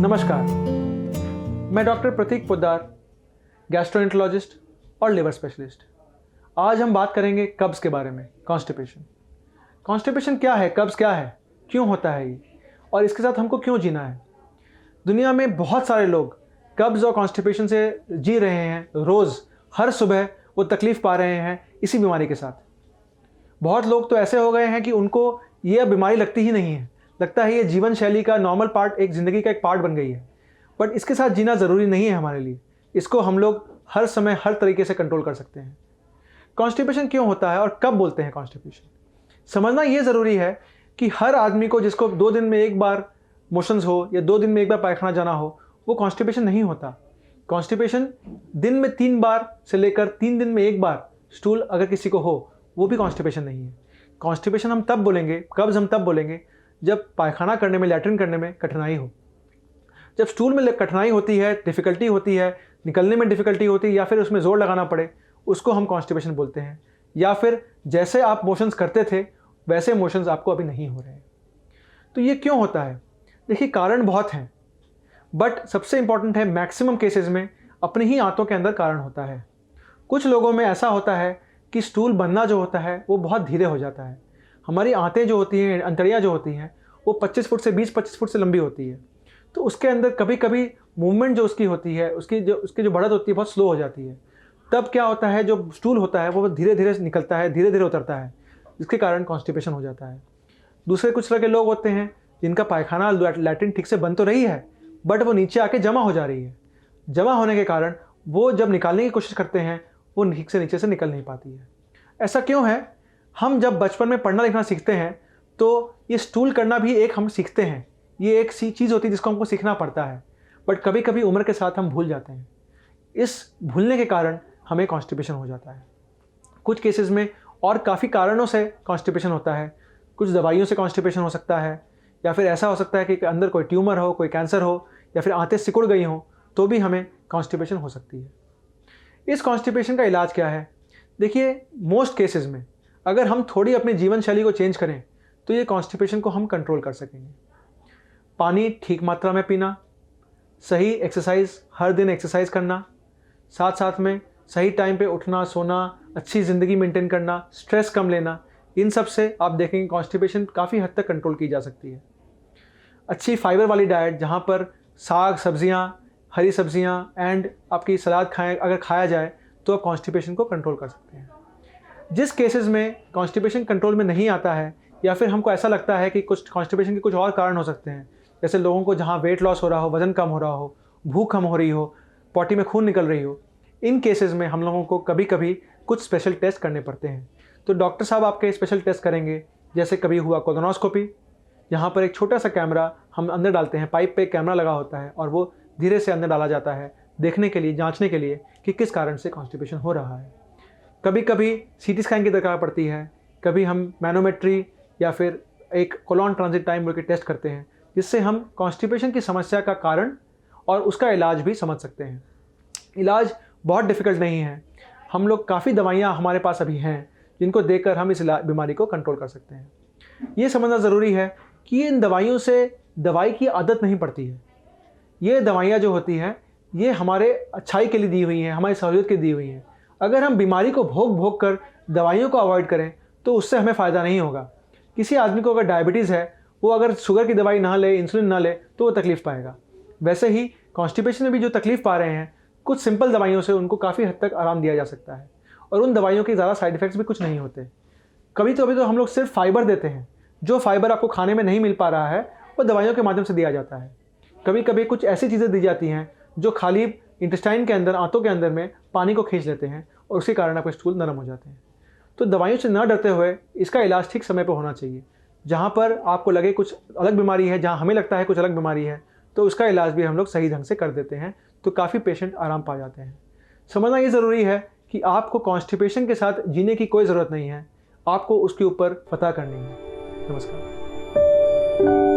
नमस्कार, मैं डॉक्टर प्रतीक पोद्दार, गैस्ट्रोएंटरोलॉजिस्ट और लिवर स्पेशलिस्ट। आज हम बात करेंगे कब्ज़ के बारे में। कॉन्स्टिपेशन क्या है, कब्ज़ क्या है, क्यों होता है ये, और इसके साथ हमको क्यों जीना है। दुनिया में बहुत सारे लोग कब्ज़ और कॉन्स्टिपेशन से जी रहे हैं। रोज़ हर सुबह वो तकलीफ़ पा रहे हैं इसी बीमारी के साथ। बहुत लोग तो ऐसे हो गए हैं कि उनको ये बीमारी लगती ही नहीं है, लगता है ये जीवन शैली का नॉर्मल पार्ट, एक ज़िंदगी का एक पार्ट बन गई है। बट इसके साथ जीना ज़रूरी नहीं है हमारे लिए। इसको हम लोग हर समय हर तरीके से कंट्रोल कर सकते हैं। कॉन्स्टिपेशन क्यों होता है और कब बोलते हैं कॉन्स्टिपेशन, समझना ये ज़रूरी है कि हर आदमी को जिसको 2 दिन में एक बार मोशंस हो या 2 दिन में एक बार पायखाना जाना हो, वो कॉन्स्टिपेशन नहीं होता। कॉन्स्टिपेशन दिन में 3 बार से लेकर 3 दिन में एक बार स्टूल अगर किसी को हो, वो भी कॉन्स्टिपेशन नहीं है। कॉन्स्टिपेशन हम तब बोलेंगे, कब्ज़ हम तब बोलेंगे जब पायखाना करने में, लैट्रिन करने में कठिनाई हो। जब स्टूल में कठिनाई होती है, डिफ़िकल्टी होती है, निकलने में डिफ़िकल्टी होती है, या फिर उसमें ज़ोर लगाना पड़े, उसको हम कॉन्स्टिपेशन बोलते हैं। या फिर जैसे आप मोशंस करते थे वैसे मोशंस आपको अभी नहीं हो रहे हैं। तो ये क्यों होता है? देखिए, कारण बहुत हैं, बट सबसे इंपॉर्टेंट है मैक्सिमम केसेस में अपनी ही आंतों के अंदर कारण होता है। कुछ लोगों में ऐसा होता है कि स्टूल बनना जो होता है वो बहुत धीरे हो जाता है। हमारी आंतें जो होती हैं, अंतड़ियाँ जो होती हैं, वो 25 फुट से 20-25 फुट से लंबी होती है। तो उसके अंदर कभी कभी मूवमेंट जो उसकी होती है, उसकी जो बढ़त होती है बहुत स्लो हो जाती है। तब क्या होता है, जो स्टूल होता है वो धीरे धीरे निकलता है, धीरे धीरे उतरता है, जिसके कारण कॉन्स्टिपेशन हो जाता है। दूसरे कुछ तरह के लोग होते हैं जिनका पायखाना, लैट्रिन ठीक से बन तो रही है, बट वो नीचे आके जमा हो जा रही है। जमा होने के कारण वो जब निकालने की कोशिश करते हैं, वो ठीक से नीचे से निकल नहीं पाती है। ऐसा क्यों है? हम जब बचपन में पढ़ना लिखना सीखते हैं तो ये स्टूल करना भी एक हम सीखते हैं। ये एक सी चीज़ होती है जिसको हमको सीखना पड़ता है, बट कभी कभी उम्र के साथ हम भूल जाते हैं। इस भूलने के कारण हमें कॉन्स्टिपेशन हो जाता है। कुछ केसेस में और काफ़ी कारणों से कॉन्स्टिपेशन होता है। कुछ दवाइयों से कॉन्स्टिपेशन हो सकता है, या फिर ऐसा हो सकता है कि अंदर कोई ट्यूमर हो, कोई कैंसर हो, या फिर आंतें सिकुड़ गई हों, तो भी हमें कॉन्स्टिपेशन हो सकती है। इस कॉन्स्टिपेशन का इलाज क्या है? देखिए, मोस्ट केसेस में अगर हम थोड़ी अपनी जीवन शैली को चेंज करें तो ये कॉन्स्टिपेशन को हम कंट्रोल कर सकेंगे। पानी ठीक मात्रा में पीना, सही एक्सरसाइज, हर दिन एक्सरसाइज करना, साथ साथ में सही टाइम पे उठना, सोना, अच्छी ज़िंदगी मेंटेन करना, स्ट्रेस कम लेना, इन सब से आप देखेंगे कॉन्स्टिपेशन काफ़ी हद तक कंट्रोल की जा सकती है। अच्छी फाइबर वाली डाइट, जहाँ पर साग, सब्जियाँ, हरी सब्जियाँ एंड आपकी सलाद खाएँ, अगर खाया जाए तो आप कॉन्स्टिपेशन को कंट्रोल कर सकते हैं। जिस केसेस में कॉन्स्टिपेशन कंट्रोल में नहीं आता है, या फिर हमको ऐसा लगता है कि कुछ कॉन्स्टिपेशन के कुछ और कारण हो सकते हैं, जैसे लोगों को जहाँ वेट लॉस हो रहा हो, वज़न कम हो रहा हो, भूख कम हो रही हो, पॉटी में खून निकल रही हो, इन केसेस में हम लोगों को कभी कभी कुछ स्पेशल टेस्ट करने पड़ते हैं। तो डॉक्टर साहब आपके स्पेशल टेस्ट करेंगे। जैसे कभी हुआ कोलोनोस्कोपी, यहाँ पर एक छोटा सा कैमरा हम अंदर डालते हैं, पाइप पे कैमरा लगा होता है और वो धीरे से अंदर डाला जाता है, देखने के लिए, जाँचने के लिए कि किस कारण से कॉन्स्टिपेशन हो रहा है। कभी कभी सीटी स्कैन की दरकार पड़ती है, कभी हम मैनोमेट्री या फिर एक कोलोन ट्रांजिट टाइम बोल के टेस्ट करते हैं, जिससे हम कॉन्स्टिपेशन की समस्या का कारण और उसका इलाज भी समझ सकते हैं। इलाज बहुत डिफ़िकल्ट नहीं है। हम लोग काफ़ी दवाइयाँ हमारे पास अभी हैं जिनको देकर हम इस बीमारी को कंट्रोल कर सकते हैं। ये समझना ज़रूरी है कि इन दवाइयों से दवाई की आदत नहीं पड़ती है। ये दवाइयाँ जो होती हैं ये हमारे अच्छाई के लिए दी हुई हैं, हमारी सहूलियत के लिए दी हुई हैं। अगर हम बीमारी को भोग भोग कर दवाइयों को अवॉइड करें तो उससे हमें फ़ायदा नहीं होगा। किसी आदमी को अगर डायबिटीज़ है, वो अगर शुगर की दवाई ना ले, इंसुलिन ना ले, तो वो तकलीफ़ पाएगा। वैसे ही कॉन्स्टिपेशन में भी जो तकलीफ़ पा रहे हैं, कुछ सिंपल दवाइयों से उनको काफ़ी हद तक आराम दिया जा सकता है, और उन दवाइयों के ज़्यादा साइड इफ़ेक्ट्स भी कुछ नहीं होते। कभी तो हम लोग सिर्फ फाइबर देते हैं। जो फाइबर आपको खाने में नहीं मिल पा रहा है वो दवाइयों के माध्यम से दिया जाता है। कभी कभी कुछ ऐसी चीज़ें दी जाती हैं जो खाली इंटेस्टाइन के अंदर, आंतों के अंदर में पानी को खींच लेते हैं और उसके कारण आपके स्टूल नरम हो जाते हैं। तो दवाइयों से न डरते हुए इसका इलाज ठीक समय पर होना चाहिए। जहाँ पर आपको लगे कुछ अलग बीमारी है, जहाँ हमें लगता है कुछ अलग बीमारी है, तो उसका इलाज भी हम लोग सही ढंग से कर देते हैं, तो काफ़ी पेशेंट आराम पा जाते हैं। समझना ये ज़रूरी है कि आपको कॉन्स्टिपेशन के साथ जीने की कोई ज़रूरत नहीं है, आपको उसके ऊपर फतह करनी है। नमस्कार।